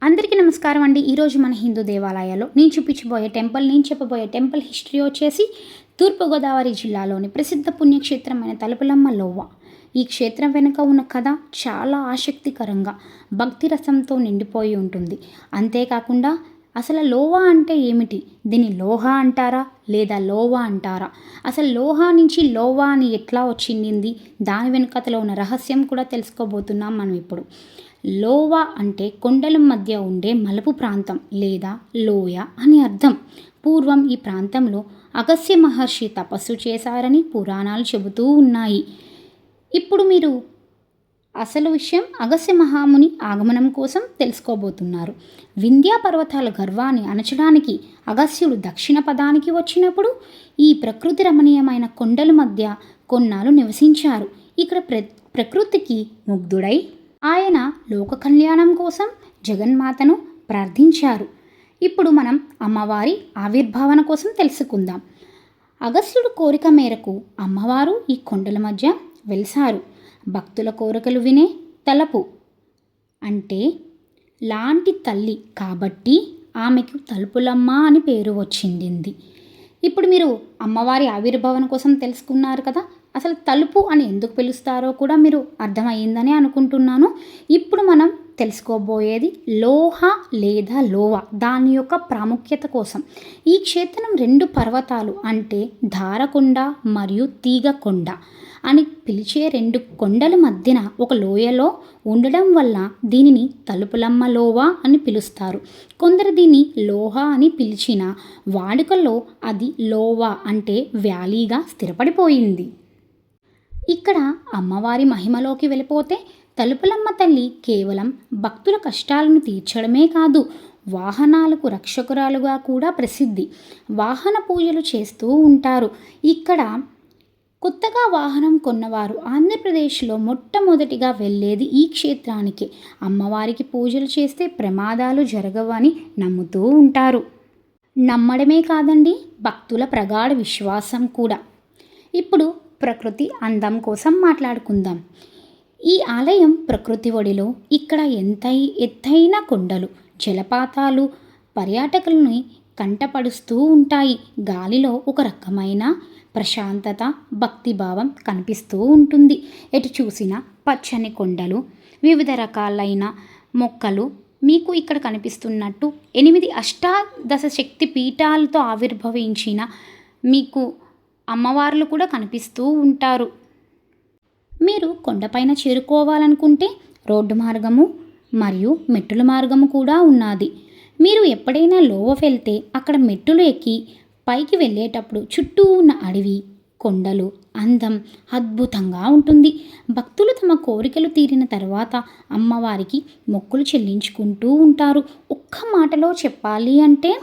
అందరికీ నమస్కారం అండి. ఈరోజు మన హిందూ దేవాలయాల్లో నేను చెప్పబోయే టెంపుల్ హిస్టరీ వచ్చేసి తూర్పుగోదావరి జిల్లాలోని ప్రసిద్ధ పుణ్యక్షేత్రమైన తలుపులమ్మ లోవ. ఈ క్షేత్రం వెనుక ఉన్న కథ చాలా ఆసక్తికరంగా భక్తి రసంతో నిండిపోయి ఉంటుంది. అంతేకాకుండా అసలు లోహ అంటే ఏమిటి? దీన్ని లోహ అంటారా లేదా లోవ అంటారా? అసలు లోహ నుంచి లోవా అని ఎట్లా వచ్చింది? దాని వెనుకతలో ఉన్న రహస్యం కూడా తెలుసుకోబోతున్నాం మనం ఇప్పుడు. లోవా అంటే కొండల మధ్య ఉండే మలుపు ప్రాంతం లేదా లోయ అని అర్థం. పూర్వం ఈ ప్రాంతంలో అగస్త్య మహర్షి తపస్సు చేశారని పురాణాలు చెబుతూ ఉన్నాయి. ఇప్పుడు మీరు అసలు విషయం అగస్త్య మహాముని ఆగమనం కోసం తెలుసుకోబోతున్నారు. వింధ్యా పర్వతాల గర్వాన్ని అణచడానికి అగస్త్యుడు దక్షిణ పదానికి వచ్చినప్పుడు ఈ ప్రకృతి రమణీయమైన కొండల మధ్య కొన్నాళ్ళు నివసించారు. ఇక్కడ ప్రకృతికి ముగ్ధుడై ఆయన లోక కళ్యాణం కోసం జగన్మాతను ప్రార్థించారు. ఇప్పుడు మనం అమ్మవారి ఆవిర్భావన కోసం తెలుసుకుందాం. అగస్త్యుడు కోరిక మేరకు అమ్మవారు ఈ కొండల మధ్య వెలిసారు. భక్తుల కోరికలు వినే తలుపు అంటే లాంటి తల్లి కాబట్టి ఆమెకు తలుపులమ్మ అని పేరు వచ్చింది. ఇప్పుడు మీరు అమ్మవారి ఆవిర్భావన కోసం తెలుసుకున్నారు కదా. అసలు తలుపు అని ఎందుకు పిలుస్తారో కూడా మీరు అర్థమయ్యిందని అనుకుంటున్నాను. ఇప్పుడు మనం తెలుసుకోబోయేది లోహ లేదా లోవ, దాని యొక్క ప్రాముఖ్యత కోసం. ఈ క్షేత్రం 2 పర్వతాలు అంటే ధారకొండ మరియు తీగకొండ అని పిలిచే 2 కొండల మధ్యన ఒక లోయలో ఉండడం వల్ల దీనిని తలుపులమ్మ లోవ అని పిలుస్తారు. కొందరు దీన్ని లోహ అని పిలిచిన వాడుకలో అది లోవ అంటే వ్యాలీగా స్థిరపడిపోయింది. ఇక్కడ అమ్మవారి మహిమలోకి వెళ్ళిపోతే తలుపులమ్మ తల్లి కేవలం భక్తుల కష్టాలను తీర్చడమే కాదు, వాహనాలకు రక్షకురాలుగా కూడా ప్రసిద్ధి. వాహన పూజలు చేస్తూ ఉంటారు. ఇక్కడ కొత్తగా వాహనం కొన్నవారు ఆంధ్రప్రదేశ్లో మొట్టమొదటిగా వెళ్ళేది ఈ క్షేత్రానికి. అమ్మవారికి పూజలు చేస్తే ప్రమాదాలు జరగవని నమ్ముతూ ఉంటారు. నమ్మడమే కాదండి, భక్తుల ప్రగాఢ విశ్వాసం కూడా. ఇప్పుడు ప్రకృతి అందం కోసం మాట్లాడుకుందాం. ఈ ఆలయం ప్రకృతి ఒడిలో ఇక్కడ ఎత్తైన కొండలు, జలపాతాలు పర్యాటకులని కంటపడుస్తూ ఉంటాయి. గాలిలో ఒక రకమైన ప్రశాంతత, భక్తిభావం కనిపిస్తూ ఉంటుంది. ఎటు చూసిన పచ్చని కొండలు, వివిధ రకాలైన మొక్కలు మీకు ఇక్కడ కనిపిస్తున్నట్టు 8 అష్టాదశ శక్తి పీఠాలతో ఆవిర్భవించిన మీకు అమ్మవార్లు కూడా కనిపిస్తూ ఉంటారు. మీరు కొండపైన చేరుకోవాలనుకుంటే రోడ్డు మార్గము మరియు మెట్టుల మార్గము కూడా ఉన్నది. మీరు ఎప్పుడైనా లోవ వెళ్తే అక్కడ మెట్టులు ఎక్కి పైకి వెళ్ళేటప్పుడు చుట్టూ ఉన్న అడవి, కొండలు అందం అద్భుతంగా ఉంటుంది. భక్తులు తమ కోరికలు తీరిన తర్వాత అమ్మవారికి మొక్కులు చెల్లించుకుంటూ ఉంటారు. ఒక్క మాటలో చెప్పాలి అంటే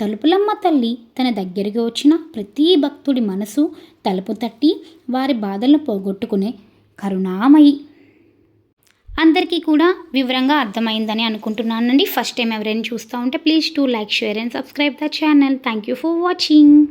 తలుపులమ్మ తల్లి తన దగ్గరికి వచ్చిన ప్రతి భక్తుడి మనసు తలుపు తట్టి వారి బాధలను పోగొట్టుకునే కరుణామయి. అందరికీ కూడా వివరంగా అర్థమైందని అనుకుంటున్నానండి. ఫస్ట్ టైం ఎవరైనా చూస్తూ ఉంటే please to like, share and subscribe the channel. Thank you for watching.